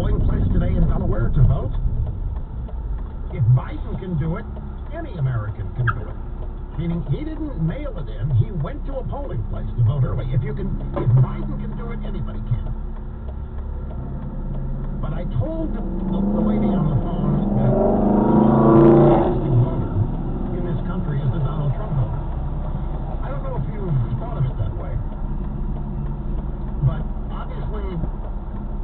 polling place today in Delaware to vote? If Biden can do it, any American can do it. Meaning he didn't mail it in, he went to a polling place to vote early. If Biden can do it, anybody can. But I told the lady on the phone that the most voter in this country is the Donald Trump voter. I don't know if you've thought of it that way. But obviously,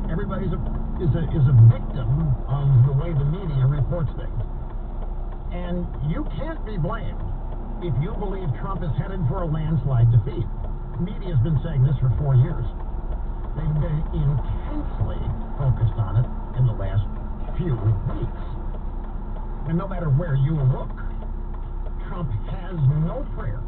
everybody is a victim of the way the media reports things. And you can't be blamed if you believe Trump is headed for a landslide defeat. The media has been saying this for 4 years. They've been intensely focused on it in the last few weeks. And no matter where you look, Trump has no prayer.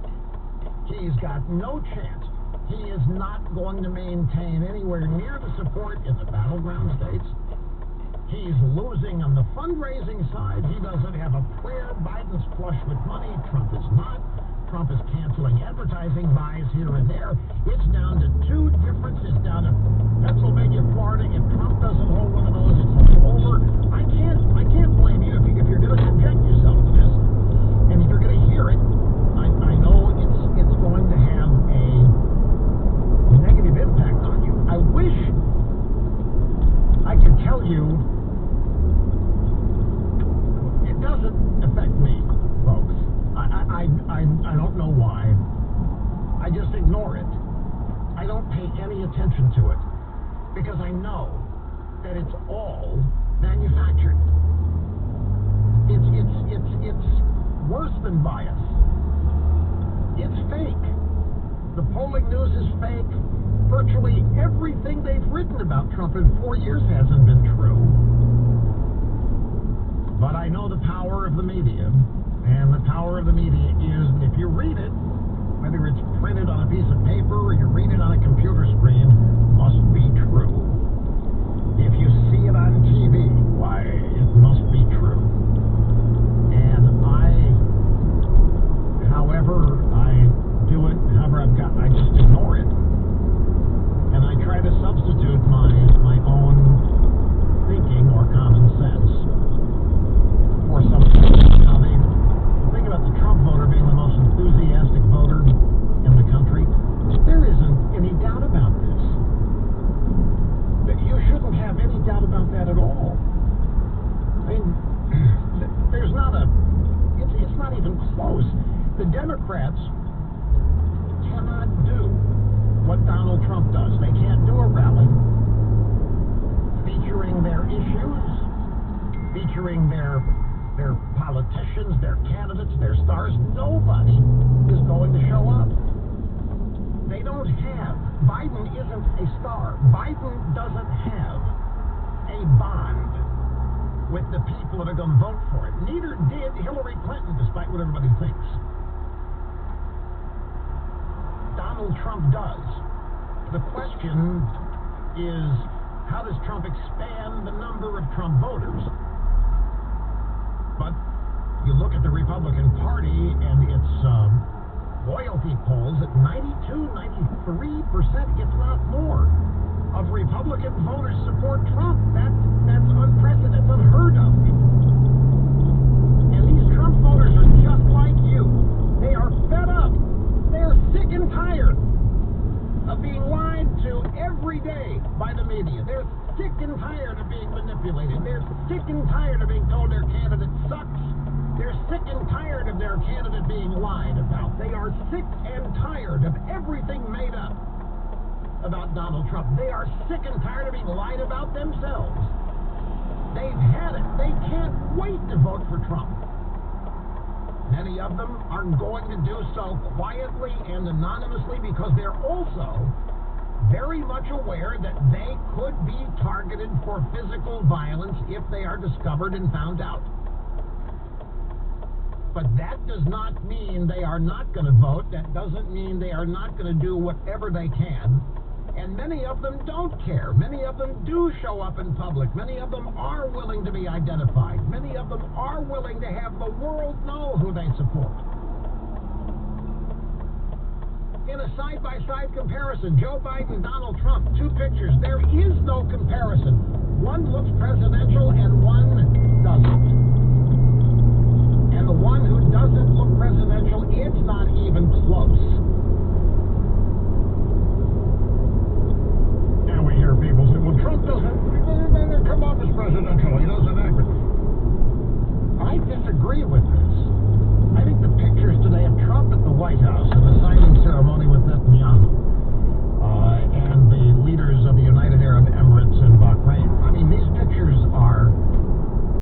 He's got no chance. He is not going to maintain anywhere near the support in the battleground states. He's losing on the fundraising side. He doesn't have a prayer. Biden's flush with money. Trump is not. Trump is canceling advertising buys here and there. It's down to two differences. Down to Pennsylvania, Florida. If Trump doesn't hold one of those, it's all over. I can't blame you if you're going to subject yourself to this. And if you're going to hear it, I know it's going to have a negative impact on you. I wish I could tell you it doesn't affect me, folks. I don't know why. I just ignore it. I don't pay any attention to it because I know that it's all manufactured. It's worse than bias. It's fake. The polling news is fake. Virtually everything they've written about Trump in 4 years hasn't been true. But I know the power of the media, and the power of the media is if you read it, whether it's printed on a piece of paper or you read it on a computer screen, must be true. If you see it on TV, why, it must be true. And however I do it, I just ignore it. And I try to substitute my own thinking or common sense for something. Now, they think about the Trump voter being the most enthusiastic voter in the country. There isn't any doubt about this. You shouldn't have any doubt about that at all. I mean, there's not it's not even close. The Democrats cannot do what Donald Trump does. They can't do a rally featuring their issues, featuring their politicians, their candidates, their stars. Nobody is going to show up. They don't have. Biden isn't a star. Biden doesn't have a bond with the people that are going to vote for him. Neither did Hillary Clinton, despite what everybody thinks. Donald Trump does. The question is, how does Trump expand the number of Trump voters? But you look at the Republican Party and its loyalty polls at 92, 93%, if not more, of Republican voters support Trump. That's unprecedented. That's unheard of. And these Trump voters are just like you. They are fed up. They are sick and tired of being lied to every day by the media. They're sick and tired of being manipulated. They're sick and tired of being told their candidate sucks. They're sick and tired of their candidate being lied about. They are sick and tired of everything made up about Donald Trump. They are sick and tired of being lied about themselves. They've had it. They can't wait to vote for Trump. Many of them are going to do so quietly and anonymously because they're also very much aware that they could be targeted for physical violence if they are discovered and found out. But that does not mean they are not going to vote. That doesn't mean they are not going to do whatever they can. And many of them don't care. Many of them do show up in public. Many of them are willing to be identified. Many of them are willing to have the world know who they support. In a side-by-side comparison, Joe Biden, Donald Trump, two pictures. There is no comparison. One looks presidential and one doesn't. And the one who doesn't look presidential